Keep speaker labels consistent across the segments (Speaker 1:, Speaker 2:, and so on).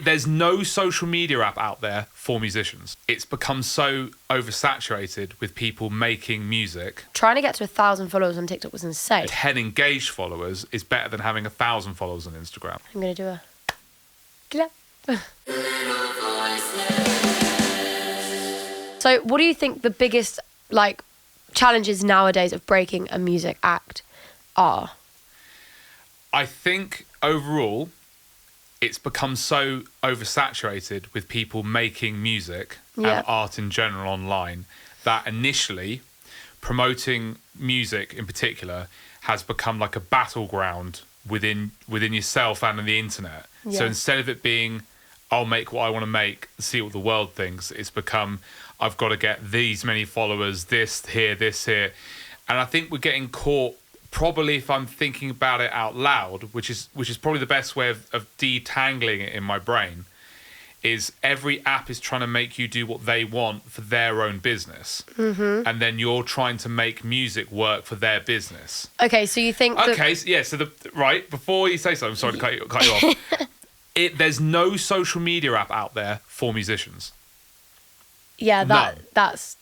Speaker 1: There's no social media app out there for musicians. It's become so oversaturated with people making music.
Speaker 2: Trying to get to 1,000 followers on TikTok was insane.
Speaker 1: 10 engaged followers is better than having 1,000 followers on Instagram.
Speaker 2: I'm going to do a clap. So what do you think the biggest challenges nowadays of breaking a music act are?
Speaker 1: I think overall it's become so oversaturated with people making music and art in general online that initially promoting music in particular has become like a battleground within yourself and on the internet.
Speaker 2: Yeah.
Speaker 1: So instead of it being, I'll make what I want to make, see what the world thinks, it's become, I've got to get these many followers, this here. And I think we're getting caught, probably if I'm thinking about it out loud, which is probably the best way of detangling it in my brain, is every app is trying to make you do what they want for their own business. Mm-hmm. And then you're trying to make music work for their business.
Speaker 2: Okay, so you think...
Speaker 1: right, before you say something, I'm sorry to cut you off. There's no social media app out there for musicians.
Speaker 2: Yeah, that's...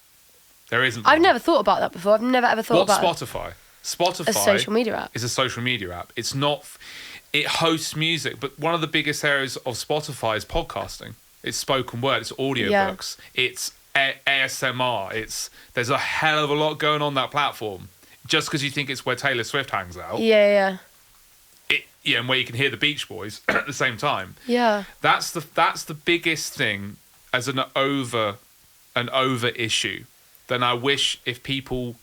Speaker 1: There isn't.
Speaker 2: I've never thought about that before. I've never ever thought about...
Speaker 1: Spotify? Spotify...
Speaker 2: A social media app.
Speaker 1: Is a social media app. It's not... It hosts music, but one of the biggest areas of Spotify is podcasting. It's spoken word, it's audiobooks, it's ASMR, there's a hell of a lot going on that platform. Just because you think it's where Taylor Swift hangs out.
Speaker 2: Yeah.
Speaker 1: And where you can hear the Beach Boys at the same time.
Speaker 2: Yeah.
Speaker 1: That's the biggest thing as an over issue. Then I wish if people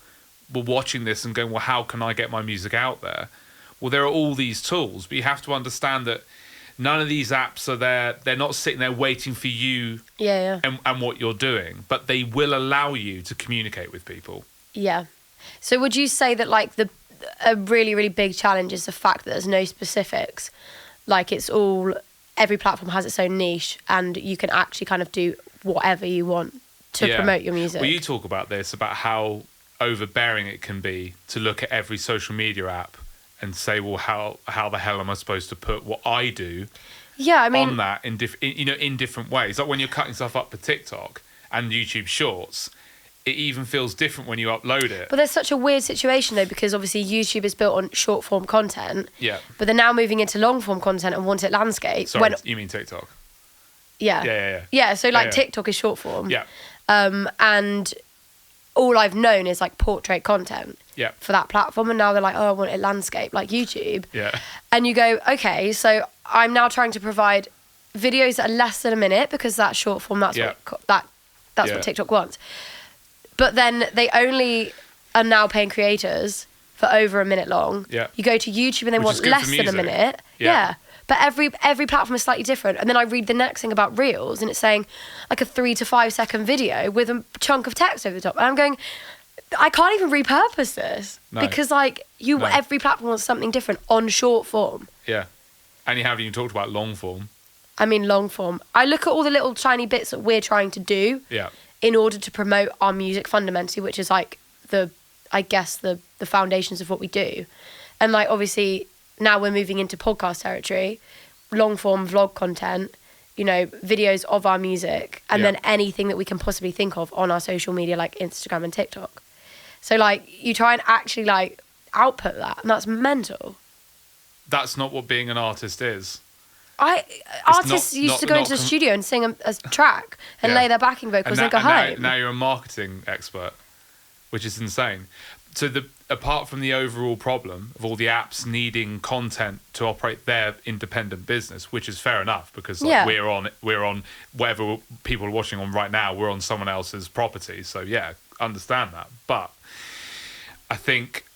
Speaker 1: were watching this and going, well, how can I get my music out there? Well, there are all these tools, but you have to understand that none of these apps are there. They're not sitting there waiting for you and what you're doing, but they will allow you to communicate with people.
Speaker 2: Yeah. So would you say that a really, really big challenge is the fact that there's no specifics? Like it's all, every platform has its own niche and you can actually kind of do whatever you want to promote your music.
Speaker 1: Well, you talk about this, about how overbearing it can be to look at every social media app and say, well, how the hell am I supposed to put what I do on that in different ways? Like when you're cutting stuff up for TikTok and YouTube Shorts, it even feels different when you upload it.
Speaker 2: But there's such a weird situation though, because obviously YouTube is built on short form content.
Speaker 1: Yeah.
Speaker 2: But they're now moving into long form content and want it landscape.
Speaker 1: Sorry, you mean TikTok?
Speaker 2: Yeah.
Speaker 1: Yeah.
Speaker 2: Yeah, so TikTok is short form.
Speaker 1: Yeah.
Speaker 2: And all I've known is portrait content for that platform, and now they're like, oh, I want it landscape, like YouTube.
Speaker 1: Yeah.
Speaker 2: And you go, okay, so I'm now trying to provide videos that are less than a minute because that's short form. That's what TikTok wants. But then they only are now paying creators for over a minute long.
Speaker 1: Yeah.
Speaker 2: You go to YouTube and they want less than a minute. Yeah. But every platform is slightly different. And then I read the next thing about Reels and it's saying like a 3 to 5 second video with a chunk of text over the top. And I'm going, I can't even repurpose this because every platform wants something different on short form.
Speaker 1: Yeah. And you haven't even talked about long form.
Speaker 2: I mean, long form. I look at all the little tiny bits that we're trying to do in order to promote our music fundamentally, which is the foundations of what we do. And obviously now we're moving into podcast territory, long form vlog content, videos of our music, and then anything that we can possibly think of on our social media like Instagram and TikTok. So you try and actually output that, and that's mental. That's
Speaker 1: not what being an artist is.
Speaker 2: Artists used to go into the studio and sing a track and lay their backing vocals and go home.
Speaker 1: Now you're a marketing expert, which is insane. So apart from the overall problem of all the apps needing content to operate their independent business, which is fair enough because we're on whatever people are watching on right now, we're on someone else's property. So understand that. But I think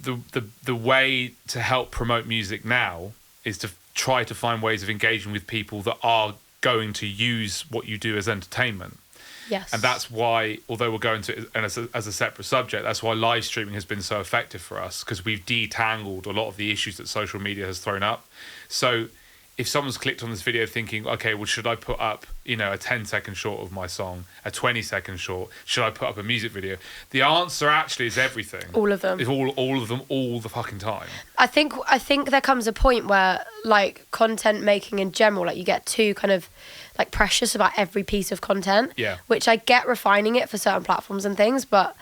Speaker 1: the way to help promote music now is to try to find ways of engaging with people that are going to use what you do as entertainment.
Speaker 2: Yes.
Speaker 1: And that's why, although we'll go into it as a separate subject, that's why live streaming has been so effective for us, because we've detangled a lot of the issues that social media has thrown up. So if someone's clicked on this video thinking, okay, well, should I put up, you know, a 10-second short of my song, a 20-second short? Should I put up a music video? The answer actually is everything.
Speaker 2: All of them.
Speaker 1: It's all of them, all the fucking time.
Speaker 2: I think there comes a point where, like, content making in general, like, you get too kind of, like, precious about every piece of content.
Speaker 1: Yeah.
Speaker 2: Which I get refining it for certain platforms and things, but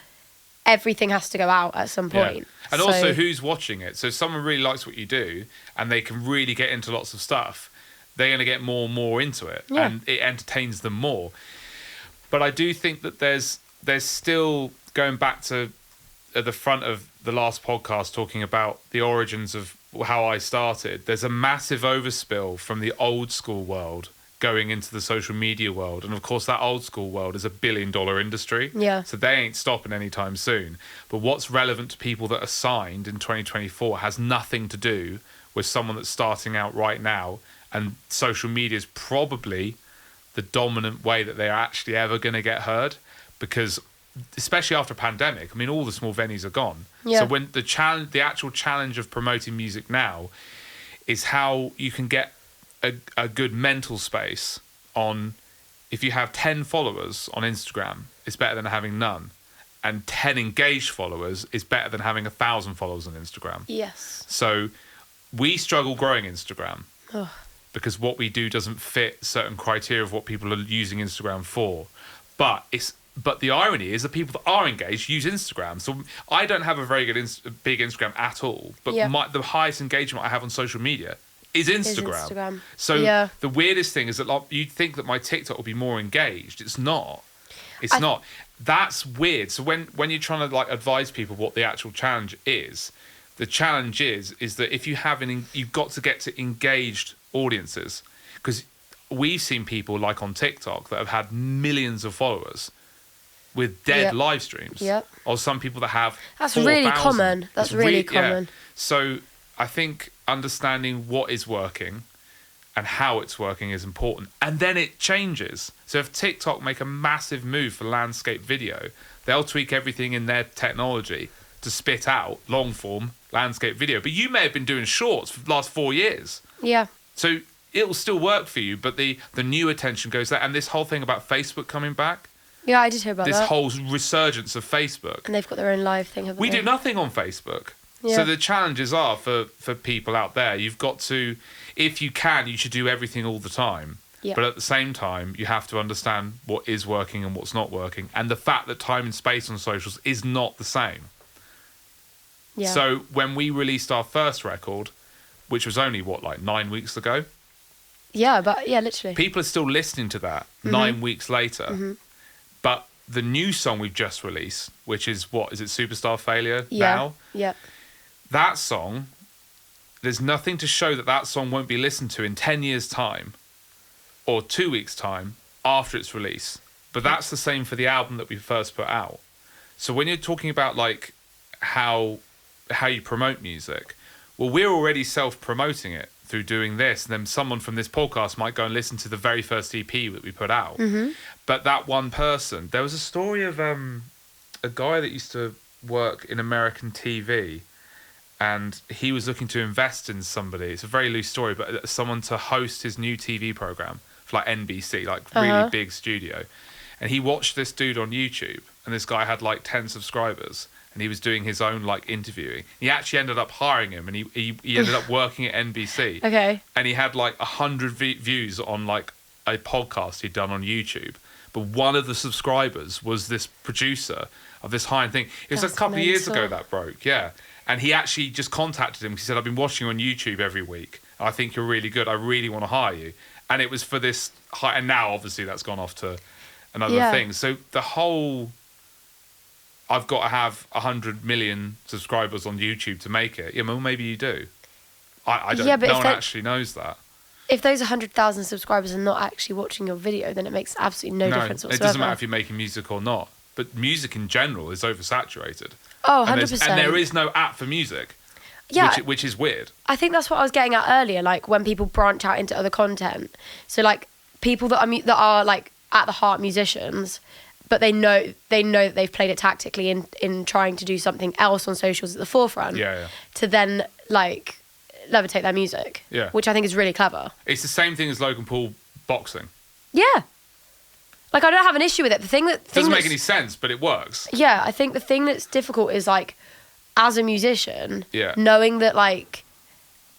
Speaker 2: everything has to go out at some point.
Speaker 1: Yeah. And also, who's watching it? So if someone really likes what you do and they can really get into lots of stuff, they're going to get more and more into it, and it entertains them more. But I do think that there's still, going back to at the front of the last podcast talking about the origins of how I started, there's a massive overspill from the old school world going into the social media world. And of course, that old school world is $1 billion industry.
Speaker 2: Yeah.
Speaker 1: So they ain't stopping anytime soon. But what's relevant to people that are signed in 2024 has nothing to do with someone that's starting out right now. And social media is probably the dominant way that they're actually ever going to get heard, because especially after a pandemic, I mean, all the small venues are gone.
Speaker 2: Yeah.
Speaker 1: So when the actual challenge of promoting music now is how you can get a good mental space on, if you have 10 followers on Instagram, it's better than having none. And 10 engaged followers is better than having 1,000 followers on Instagram.
Speaker 2: Yes.
Speaker 1: So we struggle growing Instagram because what we do doesn't fit certain criteria of what people are using Instagram for. But the irony is the people that are engaged use Instagram. So I don't have a very good big Instagram at all, but the highest engagement I have on social media is Instagram. So the weirdest thing is that, like, you'd think that my TikTok will be more engaged. It's not. It's not. That's weird. So when you're trying to, like, advise people what the actual challenge is, the challenge is that if you have you've got to get to engaged audiences, because we've seen people, like on TikTok, that have had millions of followers with dead live streams, or some people that have
Speaker 2: that's
Speaker 1: 4,000.
Speaker 2: really common. That's really common.
Speaker 1: So I think understanding what is working and how it's working is important, and then it changes. So if TikTok make a massive move for landscape video, they'll tweak everything in their technology to spit out long form landscape video. But you may have been doing shorts for the last 4 years.
Speaker 2: Yeah.
Speaker 1: So it'll still work for you, but the new attention goes there. And this whole thing about Facebook coming back.
Speaker 2: Yeah, I did hear about that.
Speaker 1: This whole resurgence of Facebook.
Speaker 2: And they've got their own live thing, haven't they?
Speaker 1: We do nothing on Facebook. Yeah. So the challenges are for people out there, you've got to, if you can, you should do everything all the time. Yeah. But at the same time, you have to understand what is working and what's not working. And the fact that time and space on socials is not the same. Yeah. So when we released our first record, which was only, 9 weeks ago?
Speaker 2: Yeah, but literally.
Speaker 1: People are still listening to that 9 weeks later. Mm-hmm. But the new song we've just released, which is is it Superstar Failure now?
Speaker 2: Yeah.
Speaker 1: That song, there's nothing to show that song won't be listened to in 10 years' time or 2 weeks' time after its release. But that's the same for the album that we first put out. So when you're talking about, like, how you promote music, well, we're already self-promoting it through doing this, and then someone from this podcast might go and listen to the very first EP that we put out. Mm-hmm. But that one person, there was a story of a guy that used to work in American TV, and he was looking to invest in somebody. It's a very loose story, but someone to host his new TV program for, like, NBC, like really big studio. And he watched this dude on YouTube, and this guy had like 10 subscribers. And he was doing his own, like, interviewing. He actually ended up hiring him, and he ended up working at NBC. Okay. And he had, like, 100 views on, like, a podcast he'd done on YouTube. But one of the subscribers was this producer of this high-end thing. It was a couple of years ago that broke, yeah. And he actually just contacted him because he said, I've been watching you on YouTube every week. I think you're really good. I really want to hire you. And it was for this high... And now, obviously, that's gone off to another thing. So the whole... I've got to have 100 million subscribers on YouTube to make it. Yeah, well, maybe you do. I don't. No one actually knows that.
Speaker 2: If those 100,000 subscribers are not actually watching your video, then it makes absolutely no difference whatsoever.
Speaker 1: It doesn't matter if you're making music or not. But music in general is oversaturated.
Speaker 2: Oh, 100%.
Speaker 1: And there is no app for music.
Speaker 2: Yeah.
Speaker 1: Which is weird.
Speaker 2: I think that's what I was getting at earlier. Like, when people branch out into other content. So, like, people that are like at the heart musicians. But they know that they've played it tactically in trying to do something else on socials at the forefront.
Speaker 1: Yeah.
Speaker 2: To then, like, levitate their music.
Speaker 1: Yeah.
Speaker 2: Which I think is really clever.
Speaker 1: It's the same thing as Logan Paul boxing.
Speaker 2: Yeah. Like, I don't have an issue with it.
Speaker 1: It doesn't make any sense, but it works.
Speaker 2: Yeah, I think the thing that's difficult is, like, as a musician,
Speaker 1: yeah.
Speaker 2: knowing that, like,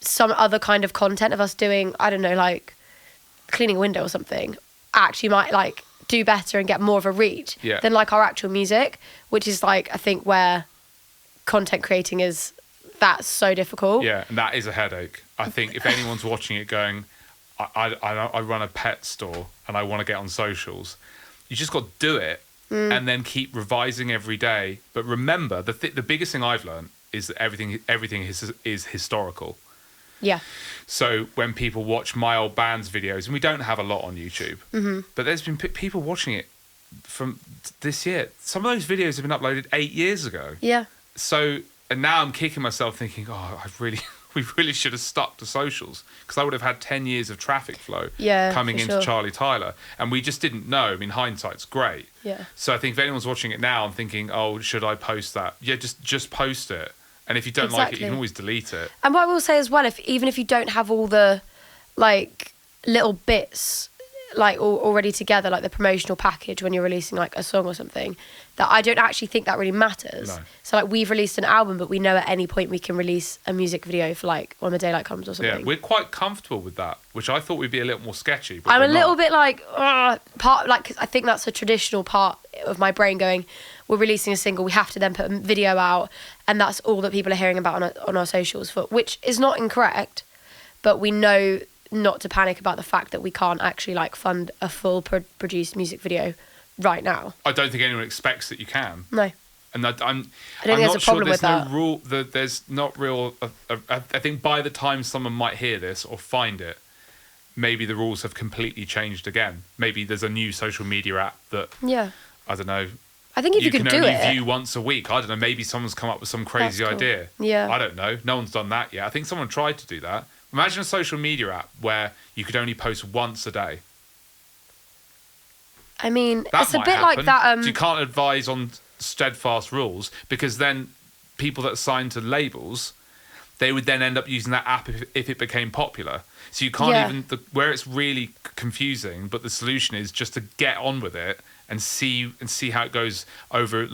Speaker 2: some other kind of content of us doing, I don't know, like, cleaning a window or something, actually might, like, do better and get more of a reach than, like, our actual music, which is, like, I think where content creating is, that's so difficult.
Speaker 1: Yeah, and that is a headache. I think if anyone's watching it going, I run a pet store and I want to get on socials, you just got to do it and then keep revising every day. But remember, the biggest thing I've learned is that everything is historical.
Speaker 2: Yeah.
Speaker 1: So when people watch my old band's videos, and we don't have a lot on YouTube, but there's been people watching it from this year. Some of those videos have been uploaded 8 years ago.
Speaker 2: Yeah.
Speaker 1: So, and now I'm kicking myself thinking, we really should have stuck to socials, because I would have had 10 years of traffic flow coming into Charlie Tyler, and we just didn't know. I mean, hindsight's great.
Speaker 2: Yeah.
Speaker 1: So I think if anyone's watching it now and thinking, oh, should I post that? Yeah, just post it. And if you don't like it, you can always delete it.
Speaker 2: And what I will say as well, even if you don't have all the, like, little bits, like, already together, like the promotional package when you're releasing, like, a song or something, that I don't actually think that really matters.
Speaker 1: No.
Speaker 2: So, like, we've released an album, but we know at any point we can release a music video for, like, When the Daylight Comes or something.
Speaker 1: Yeah, we're quite comfortable with that, which I thought would be a little more sketchy. But
Speaker 2: I'm a little bit like, I think that's a traditional part of my brain going, we're releasing a single, we have to then put a video out, and that's all that people are hearing about on our socials, which is not incorrect, but we know not to panic about the fact that we can't actually, like, fund a full produced music video right now.
Speaker 1: I don't think anyone expects that you can.
Speaker 2: No.
Speaker 1: And
Speaker 2: I don't think there's a problem with that.
Speaker 1: There's not real. I think by the time someone might hear this or find it, maybe the rules have completely changed again. Maybe there's a new social media app that, I don't know.
Speaker 2: I think if you can do it,
Speaker 1: can only view once a week. I don't know. Maybe someone's come up with some crazy idea.
Speaker 2: Yeah.
Speaker 1: I don't know. No one's done that yet. I think someone tried to do that. Imagine a social media app where you could only post once a day.
Speaker 2: I mean, it's a bit like that.
Speaker 1: So you can't advise on steadfast rules, because then people that sign to labels, they would then end up using that app if it became popular. So you can't even, where it's really confusing, but the solution is just to get on with it and see how it goes over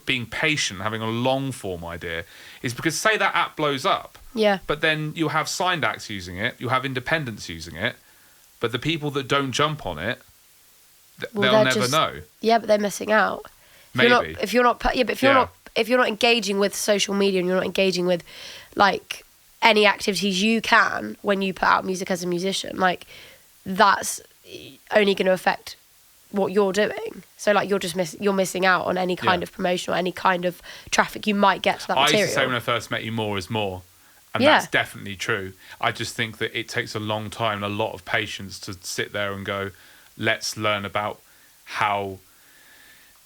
Speaker 1: being patient, having a long form idea, is because say that app blows up.
Speaker 2: Yeah.
Speaker 1: But then you'll have signed acts using it, you'll have independents using it, but the people that don't jump on it, they'll never know.
Speaker 2: Yeah, but they're missing out. If you're not engaging with social media and you're not engaging with, like, any activities you can when you put out music as a musician, like, that's only going to affect what you're doing. So, like, you're missing out on any kind of promotion or any kind of traffic you might get to that material.
Speaker 1: I used to say when I first met you, more is more. And that's definitely true. I just think that it takes a long time and a lot of patience to sit there and go, let's learn about how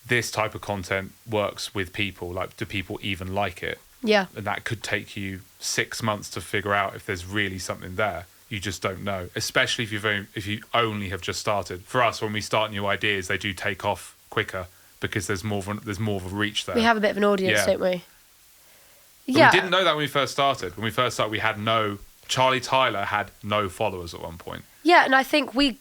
Speaker 1: this type of content works with people. Like, do people even like it?
Speaker 2: Yeah.
Speaker 1: And that could take you 6 months to figure out if there's really something there. You just don't know, especially if you only have just started. For us, when we start new ideas, they do take off quicker because there's more of a reach there.
Speaker 2: We have a bit of an audience, don't we?
Speaker 1: But we didn't know that when we first started. When we first started, Charlie Tyler had no followers at one point.
Speaker 2: Yeah, and I think we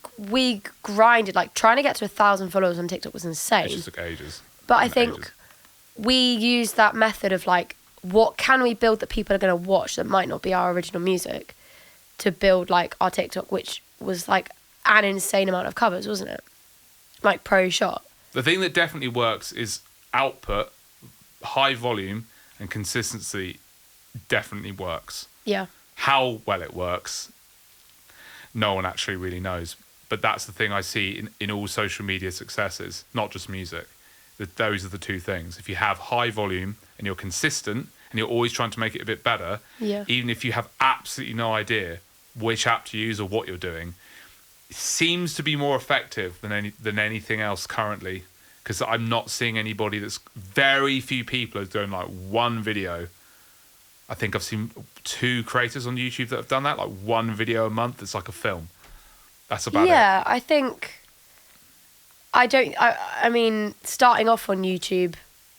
Speaker 2: grinded, like, trying to get to 1,000 followers on TikTok was insane.
Speaker 1: It just took ages.
Speaker 2: But I think we used that method of, like, what can we build that people are going to watch that might not be our original music, to build, like, our TikTok, which was, like, an insane amount of covers, wasn't it? Like, pro shot.
Speaker 1: The thing that definitely works is output, high volume, and consistency definitely works.
Speaker 2: Yeah.
Speaker 1: How well it works, no one actually really knows. But that's the thing I see in all social media successes, not just music. Those are the two things. If you have high volume and you're consistent and you're always trying to make it a bit better, even if you have absolutely no idea which app to use or what you're doing, it seems to be more effective than anything else currently. Because I'm not seeing anybody very few people are doing, like, one video. I think I've seen 2 creators on YouTube that have done that, like, one video a month. It's like a film. That's about it.
Speaker 2: Yeah, I think... I mean, starting off on YouTube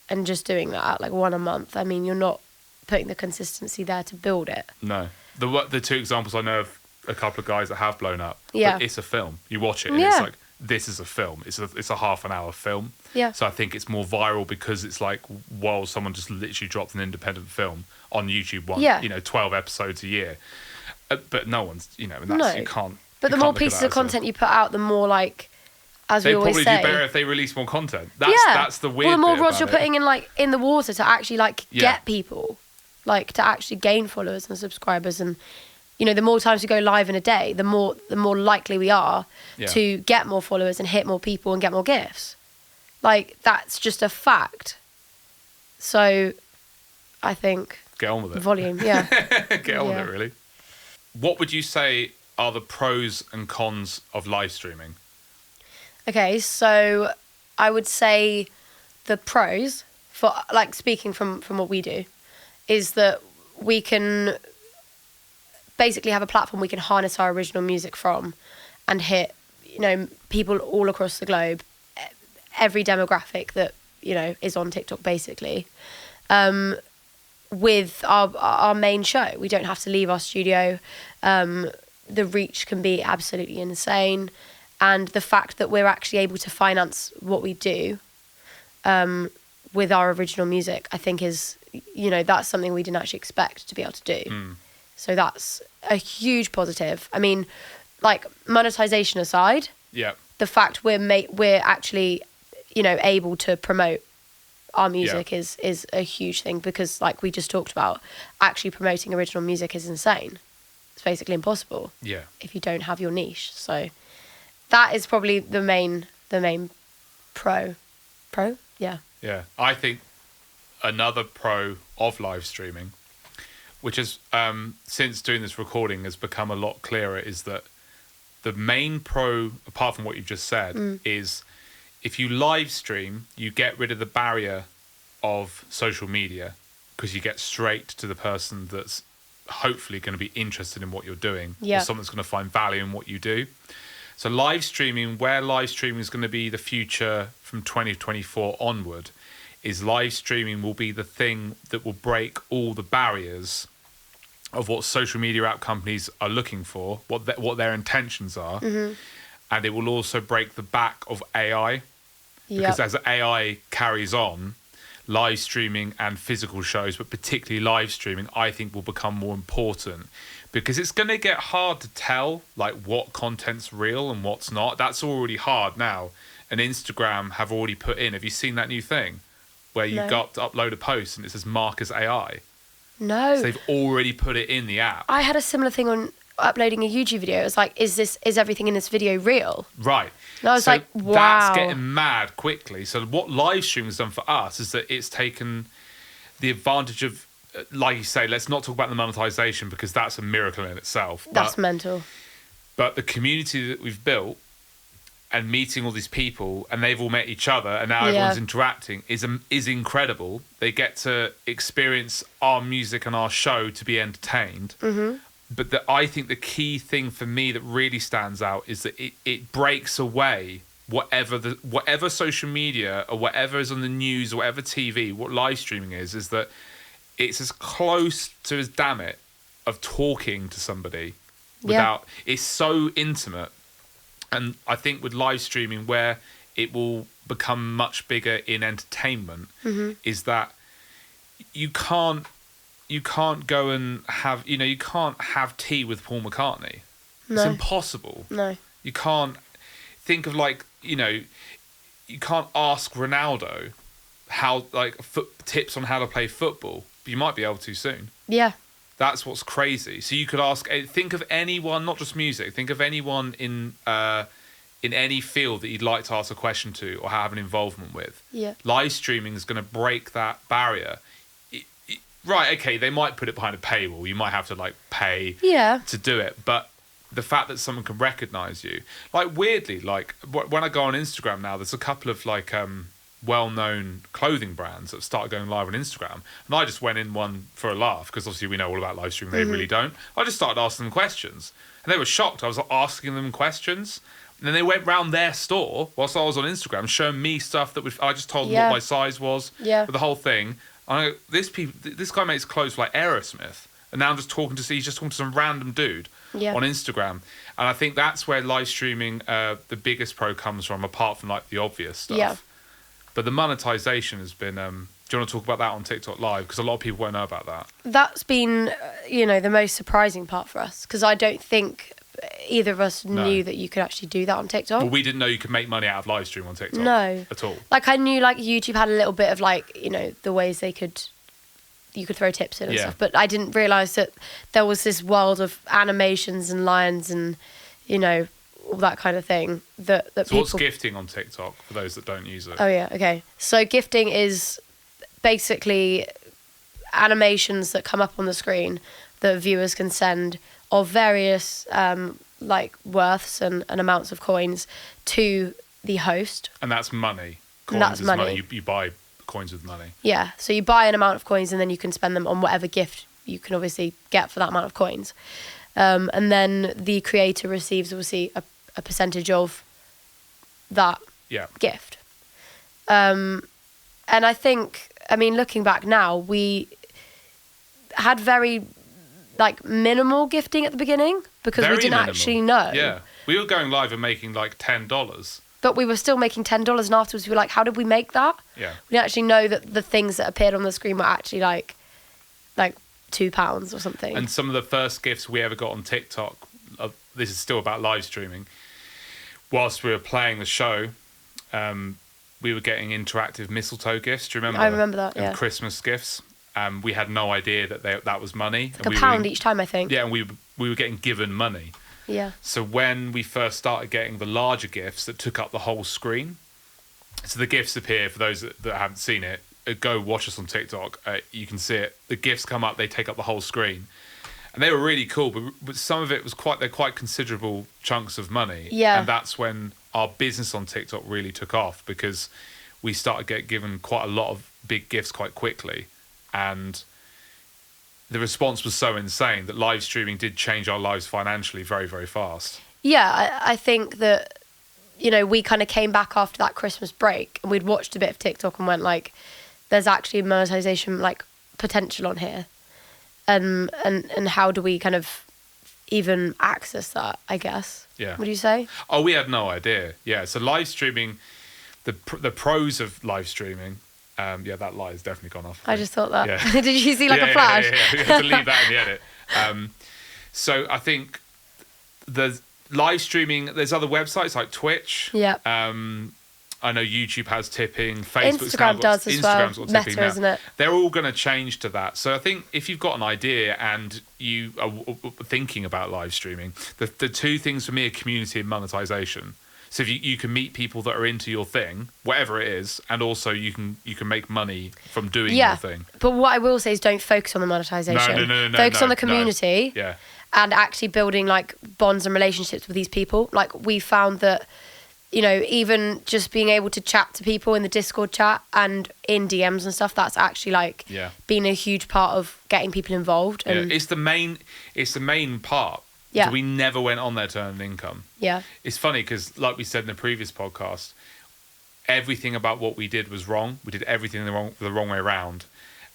Speaker 2: and just doing that, like, one a month, I mean, you're not putting the consistency there to build it.
Speaker 1: No. The two examples I know of a couple of guys that have blown up.
Speaker 2: Yeah.
Speaker 1: But it's a film. You watch it and it's like, this is a film. It's a half an hour film.
Speaker 2: Yeah.
Speaker 1: So I think it's more viral because it's like, well, someone just literally dropped an independent film on YouTube 12 episodes a year. But no one's, and that's, you can't.
Speaker 2: But the more pieces of content you put out, the more like, as we always say. They
Speaker 1: probably do better if they release more content. That's the weird
Speaker 2: Well, the more
Speaker 1: bit
Speaker 2: rods you're
Speaker 1: about
Speaker 2: putting in the water to actually get people, to actually gain followers and subscribers, and the more times we go live in a day, the more likely we are to get more followers and hit more people and get more gifts. That's just a fact. So, I think
Speaker 1: get on with it.
Speaker 2: Volume, yeah.
Speaker 1: Get on with it, really. What would you say are the pros and cons of live streaming?
Speaker 2: Okay, so I would say the pros, for speaking from what we do, is that we can basically have a platform we can harness our original music from and hit, people all across the globe, every demographic that, is on TikTok, basically. With our main show, we don't have to leave our studio. The reach can be absolutely insane, and the fact that we're actually able to finance what we do with our original music, I think is, that's something we didn't actually expect to be able to do. So that's a huge positive. I mean, monetization aside, the fact we're actually, able to promote our music is a huge thing, because we just talked about, actually promoting original music is insane. It's basically impossible if you don't have your niche. So that is probably the main pro. Yeah
Speaker 1: I think another pro of live streaming, which is since doing this recording has become a lot clearer, is that the main pro, apart from what you've just said, is if you live stream, you get rid of the barrier of social media, because you get straight to the person that's hopefully going to be interested in what you're doing, or someone that's going to find value in what you do. So live streaming, where live streaming is going to be the future from 2024 onward, is live streaming will be the thing that will break all the barriers of what social media app companies are looking for, what their intentions are. And it will also break the back of AI, because as AI carries on, live streaming and physical shows, but particularly live streaming, I think will become more important, because it's going to get hard to tell what content's real and what's not. That's already hard now. And Instagram have already put in, have you seen that new thing where you've got to upload a post and it says mark as AI?
Speaker 2: No.
Speaker 1: So they've already put it in the app.
Speaker 2: I had a similar thing on uploading a YouTube video. It was is everything in this video real?
Speaker 1: Right.
Speaker 2: And I was wow.
Speaker 1: That's getting mad quickly. So what live streaming has done for us is that it's taken the advantage of, like you say, let's not talk about the monetization, because that's a miracle in itself.
Speaker 2: That's mental.
Speaker 1: But the community that we've built and meeting all these people, and they've all met each other, and now everyone's interacting, is incredible. They get to experience our music and our show to be entertained. But I think the key thing for me that really stands out is that it breaks away whatever social media or whatever is on the news or whatever TV, what live streaming is that it's as close to as damn it of talking to somebody without, it's so intimate. And I think with live streaming, where it will become much bigger in entertainment, is that you can't go and have, you can't have tea with Paul McCartney. No. It's impossible.
Speaker 2: No.
Speaker 1: You can't think of you can't ask Ronaldo how, tips on how to play football, but you might be able to soon.
Speaker 2: Yeah.
Speaker 1: That's what's crazy. So you could think of anyone, not just music, think of anyone in any field that you'd like to ask a question to or have an involvement with.
Speaker 2: Yeah.
Speaker 1: Live streaming is going to break that barrier. Right, okay, they might put it behind a paywall. You might have to pay to do it. But the fact that someone can recognize you, weirdly, when I go on Instagram now, there's a couple of well-known clothing brands that started going live on Instagram, and I just went in one for a laugh, because obviously we know all about live streaming. They really don't. I just started asking them questions, and they were shocked. I was asking them questions, and then they went round their store whilst I was on Instagram, showing me stuff that I just told them what my size was, with the whole thing. This guy makes clothes for like Aerosmith, and now he's just talking to some random dude on Instagram. And I think that's where live streaming, the biggest pro comes from, apart from like the obvious stuff.
Speaker 2: Yeah.
Speaker 1: But the monetization has been. Do you want to talk about that on TikTok Live? Because a lot of people won't know about that.
Speaker 2: That's been, the most surprising part for us, because I don't think either of us knew that you could actually do that on TikTok.
Speaker 1: Well, we didn't know you could make money out of live stream on TikTok.
Speaker 2: No.
Speaker 1: At all.
Speaker 2: Like, I knew like YouTube had a little bit of like, the ways you could throw tips in and stuff, but I didn't realise that there was this world of animations and lines and, all that kind of thing that
Speaker 1: so
Speaker 2: people...
Speaker 1: what's gifting on TikTok for those that don't use it?
Speaker 2: Oh yeah, okay. So gifting is basically animations that come up on the screen that viewers can send of various like worths and amounts of coins to the host.
Speaker 1: And that's money.
Speaker 2: And that's money.
Speaker 1: You buy coins with money.
Speaker 2: Yeah, so you buy an amount of coins and then you can spend them on whatever gift you can obviously get for that amount of coins. And then the creator receives obviously a percentage of that gift. And I think, looking back now, we had very like minimal gifting at the begining because we didn't actually know.
Speaker 1: Yeah, we were going live and making like $10.
Speaker 2: But we were still making $10, and afterwards we were like, how did we make that?
Speaker 1: Yeah.
Speaker 2: We didn't actually know that the things that appeared on the screen were actually like £2 or something.
Speaker 1: And some of the first gifts we ever got on TikTok, this is still about live streaming, whilst we were playing the show, we were getting interactive mistletoe gifts. Do you remember?
Speaker 2: I remember that, yeah.
Speaker 1: And Christmas gifts. We had no idea that was money.
Speaker 2: Like £1 each time, I think.
Speaker 1: Yeah, and we were getting given money.
Speaker 2: Yeah.
Speaker 1: So when we first started getting the larger gifts that took up the whole screen, so the gifts appear, for those that haven't seen it, go watch us on TikTok. You can see it. The gifts come up, they take up the whole screen. And they were really cool, but some of it was they're quite considerable chunks of money.
Speaker 2: Yeah.
Speaker 1: And that's when our business on TikTok really took off, because we started getting given quite a lot of big gifts quite quickly. And the response was so insane that live streaming did change our lives financially very, very fast.
Speaker 2: Yeah, I think that, we kind of came back after that Christmas break and we'd watched a bit of TikTok and went like, there's actually monetization like potential on here. And how do we kind of even access that, I guess?
Speaker 1: Yeah.
Speaker 2: Would you say?
Speaker 1: Oh, we had no idea. Yeah. So live streaming, the pros of live streaming, that light has definitely gone off.
Speaker 2: I just thought that.
Speaker 1: Yeah.
Speaker 2: Did you see like a flash?
Speaker 1: Yeah. We have to leave that in the edit. So I think the live streaming, there's other websites like Twitch.
Speaker 2: Yeah.
Speaker 1: I know YouTube has tipping.
Speaker 2: Instagram does as well.
Speaker 1: Instagram's got
Speaker 2: Meta,
Speaker 1: tipping now.
Speaker 2: isn't it?
Speaker 1: They're all going to change to that. So I think if you've got an idea and you are thinking about live streaming, the two things for me are community and monetization. So if you can meet people that are into your thing, whatever it is, and also you can make money from doing your thing.
Speaker 2: But what I will say is don't focus on the monetization.
Speaker 1: No.
Speaker 2: Focus on the community.
Speaker 1: Yeah.
Speaker 2: And actually building like bonds and relationships with these people. Like we found that, even just being able to chat to people in the Discord chat and in DMs and stuff, that's actually like been a huge part of getting people involved. And
Speaker 1: it's the main part.
Speaker 2: Yeah.
Speaker 1: So we never went on there to earn an income.
Speaker 2: Yeah.
Speaker 1: It's funny because, like we said in the previous podcast, everything about what we did was wrong. We did everything the wrong way around.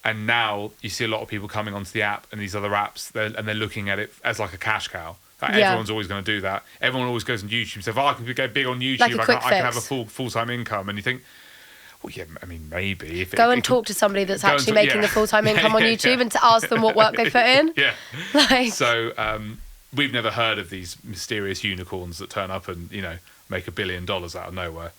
Speaker 1: And now you see a lot of people coming onto the app and these other apps, they're looking at it as like a cash cow. Like everyone's always going to do that. Everyone always goes on YouTube and says, I can get big on YouTube.
Speaker 2: Like
Speaker 1: I can have a full-time income. And you think, well, yeah, maybe.
Speaker 2: Talk to somebody that's actually making a full-time income on YouTube and to ask them what work they put in.
Speaker 1: Yeah. So we've never heard of these mysterious unicorns that turn up and, make $1 billion out of nowhere.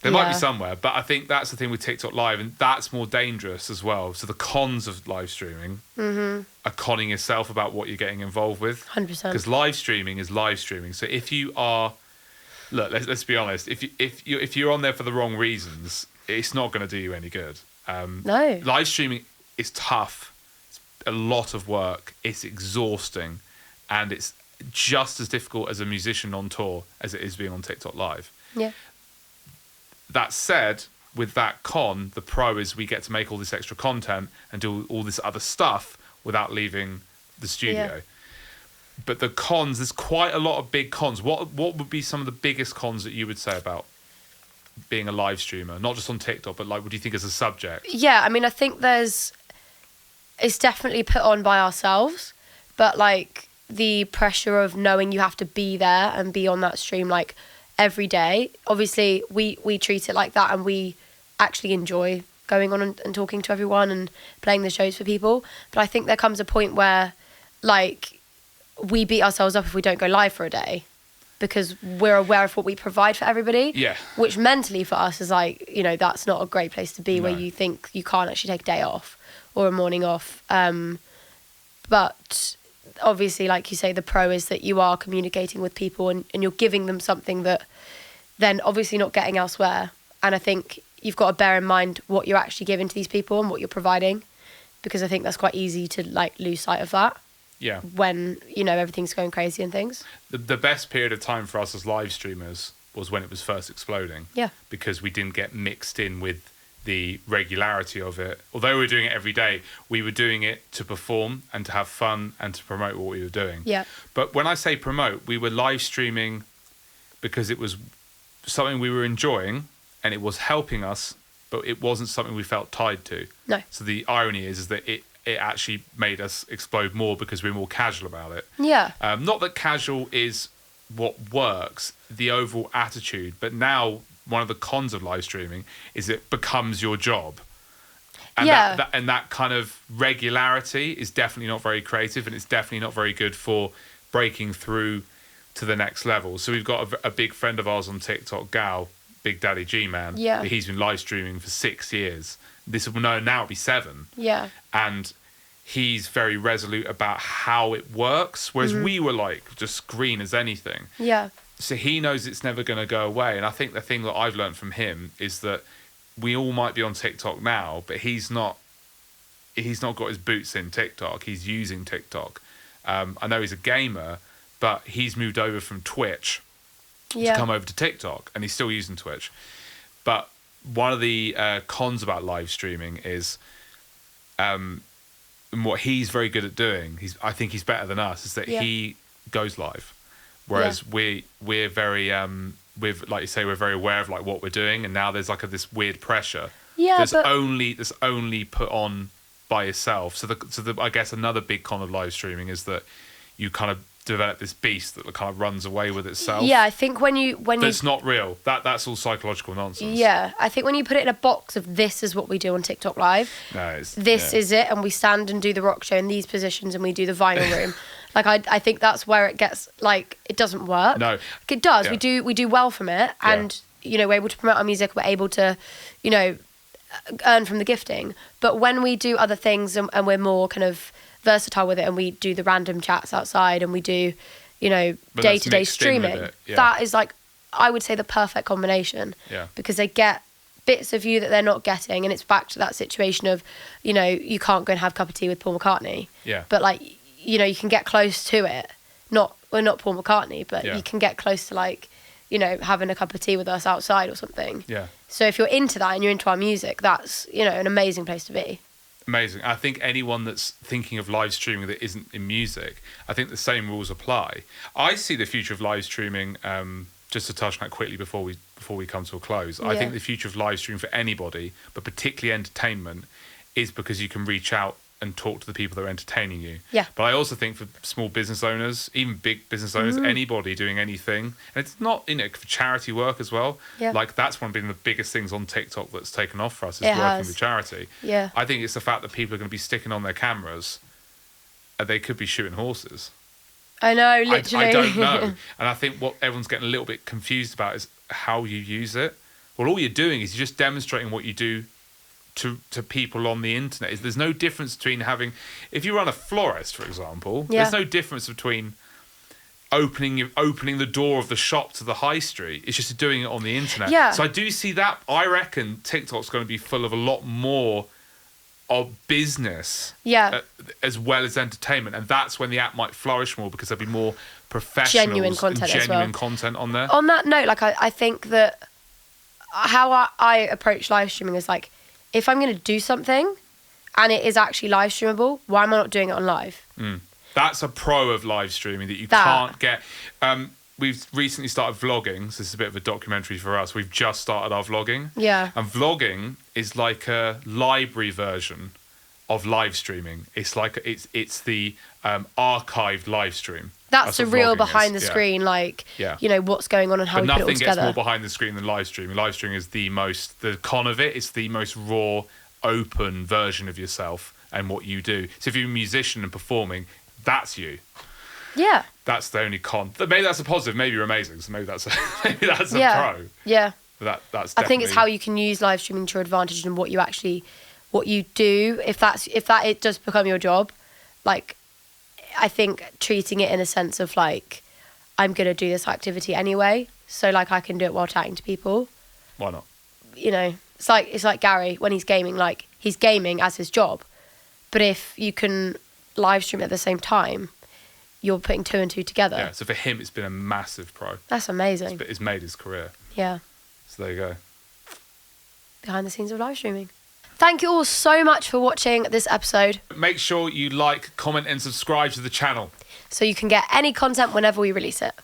Speaker 1: There might be somewhere, but I think that's the thing with TikTok Live, and that's more dangerous as well. So the cons of live streaming are conning yourself about what you're getting involved with.
Speaker 2: 100%.
Speaker 1: Because live streaming is live streaming. So if you are, let's be honest, if you're on there for the wrong reasons, it's not going to do you any good.
Speaker 2: No.
Speaker 1: Live streaming is tough. It's a lot of work. It's exhausting, and it's just as difficult as a musician on tour as it is being on TikTok Live.
Speaker 2: Yeah.
Speaker 1: That said, with that con, the pro is we get to make all this extra content and do all this other stuff without leaving the studio.
Speaker 2: Yeah.
Speaker 1: But the cons, there's quite a lot of big cons. What would be some of the biggest cons that you would say about being a live streamer, not just on TikTok, but like, what do you think as a subject?
Speaker 2: Yeah, I mean, I think it's definitely put on by ourselves, but like the pressure of knowing you have to be there and be on that stream like every day. Obviously, we treat it like that, and we actually enjoy going on and talking to everyone and playing the shows for people. But I think there comes a point where like we beat ourselves up if we don't go live for a day, because we're aware of what we provide for everybody.
Speaker 1: Yeah.
Speaker 2: Which mentally for us is like, you know, that's not a great place to be, where you think you can't actually take a day off or a morning off. But obviously, like you say, the pro is that you are communicating with people and you're giving them something that then obviously not getting elsewhere. And I think you've got to bear in mind what you're actually giving to these people and what you're providing, because I think that's quite easy to like lose sight of that.
Speaker 1: Yeah.
Speaker 2: When, you know, everything's going crazy and things.
Speaker 1: The best period of time for us as live streamers was when it was first exploding.
Speaker 2: Yeah.
Speaker 1: Because we didn't get mixed in with the regularity of it. Although we were doing it every day, we were doing it to perform and to have fun and to promote what we were doing.
Speaker 2: Yeah.
Speaker 1: But when I say promote, we were live streaming because it was something we were enjoying and it was helping us, but it wasn't something we felt tied to.
Speaker 2: No.
Speaker 1: So the irony is that it actually made us explode more because we're more casual about it.
Speaker 2: Yeah.
Speaker 1: Not that casual is what works, the overall attitude, but now one of the cons of live streaming is it becomes your job. And
Speaker 2: Yeah.
Speaker 1: that kind of regularity is definitely not very creative, and it's definitely not very good for breaking through to the next level. So we've got a big friend of ours on TikTok, Gal, Big Daddy G-Man.
Speaker 2: Yeah.
Speaker 1: He's been live streaming for 6 years. Now it'll be 7.
Speaker 2: Yeah.
Speaker 1: And he's very resolute about how it works, whereas we were like just green as anything.
Speaker 2: Yeah.
Speaker 1: So he knows it's never going to go away. And I think the thing that I've learned from him is that we all might be on TikTok now, but he's not got his boots in TikTok. He's using TikTok. I know he's a gamer, but he's moved over from Twitch to come over to TikTok, and he's still using Twitch. But one of the cons about live streaming is what he's very good at doing, I think he's better than us, is that he goes live. Whereas we're very like you say, we're very aware of like what we're doing, and now there's like this weird pressure.
Speaker 2: Yeah,
Speaker 1: that's only put on by yourself. So I guess another big con of live streaming is that you kind of develop this beast that kind of runs away with itself.
Speaker 2: Yeah, I think when
Speaker 1: that's not real. That's all psychological nonsense.
Speaker 2: Yeah, I think when you put it in a box of this is what we do on TikTok Live, this is it, and we stand and do the rock show in these positions, and we do the vinyl room. Like I think that's where it gets like it doesn't work.
Speaker 1: No,
Speaker 2: it does. Yeah. We do well from it, and you know, we're able to promote our music. We're able to, you know, earn from the gifting. But when we do other things and we're more kind of versatile with it, and we do the random chats outside, and we do, you know, day-to-day streaming, that is like, I would say, the perfect combination.
Speaker 1: Yeah.
Speaker 2: Because they get bits of you that they're not getting, and it's back to that situation of, you know, you can't go and have a cup of tea with Paul McCartney.
Speaker 1: Yeah.
Speaker 2: But like, you know, you can get close to it. Not Paul McCartney, but you can get close to like, you know, having a cup of tea with us outside or something.
Speaker 1: Yeah.
Speaker 2: So if you're into that and you're into our music, that's, you know, an amazing place to be.
Speaker 1: Amazing. I think anyone that's thinking of live streaming that isn't in music, I think the same rules apply. I see the future of live streaming, just to touch on that quickly before we come to a close. I think the future of live streaming for anybody, but particularly entertainment, is because you can reach out and talk to the people that are entertaining you.
Speaker 2: Yeah.
Speaker 1: But I also think for small business owners, even big business owners, anybody doing anything, and it's not, you know, for charity work as well.
Speaker 2: Yeah.
Speaker 1: Like that's one of the biggest things on TikTok that's taken off for us is
Speaker 2: It
Speaker 1: working
Speaker 2: has.
Speaker 1: with charity.
Speaker 2: Yeah.
Speaker 1: I think it's the fact that people are going to be sticking on their cameras and they could be shooting horses.
Speaker 2: I know, literally.
Speaker 1: I don't know. And I think what everyone's getting a little bit confused about is how you use it. Well, all you're doing is you're just demonstrating what you do to people on the internet. There's no difference between if you run a florist, for example, there's no difference between opening the door of the shop to the high street. It's just doing it on the internet.
Speaker 2: Yeah.
Speaker 1: So I do see that. I reckon TikTok's going to be full of a lot more of business as well as entertainment, and that's when the app might flourish more, because there'll be more professional
Speaker 2: genuine
Speaker 1: content on there.
Speaker 2: On that note, like I think that how I approach live streaming is like, if I'm going to do something and it is actually live streamable, why am I not doing it on live?
Speaker 1: That's a pro of live streaming that you can't get. we've recently started vlogging, so this is a bit of a documentary for us. We've just started our vlogging.
Speaker 2: Yeah.
Speaker 1: And vlogging is like a library version of live streaming. It's like it's the archived live stream.
Speaker 2: That's the real behind the
Speaker 1: yeah.
Speaker 2: screen, like, you know, what's going on and how we put it all together.
Speaker 1: Nothing gets more behind the screen than live streaming. Live streaming is the con of it. It's the most raw, open version of yourself and what you do. So if you're a musician and performing, that's you.
Speaker 2: Yeah.
Speaker 1: That's the only con. Maybe that's a positive. Maybe you're amazing. So maybe that's a
Speaker 2: yeah.
Speaker 1: pro.
Speaker 2: Yeah.
Speaker 1: That's definitely...
Speaker 2: I think it's how you can use live streaming to your advantage and what you do. If it does become your job, like, I think treating it in a sense of like, I'm going to do this activity anyway. So like I can do it while chatting to people.
Speaker 1: Why not?
Speaker 2: You know, it's like Gary when he's gaming, like he's gaming as his job. But if you can live stream at the same time, you're putting 2 and 2 together.
Speaker 1: Yeah, so for him, it's been a massive pro.
Speaker 2: That's amazing.
Speaker 1: It's made his career.
Speaker 2: Yeah.
Speaker 1: So there you go.
Speaker 2: Behind the scenes of live streaming. Thank you all so much for watching this episode.
Speaker 1: Make sure you like, comment and subscribe to the channel.
Speaker 2: So you can get any content whenever we release it.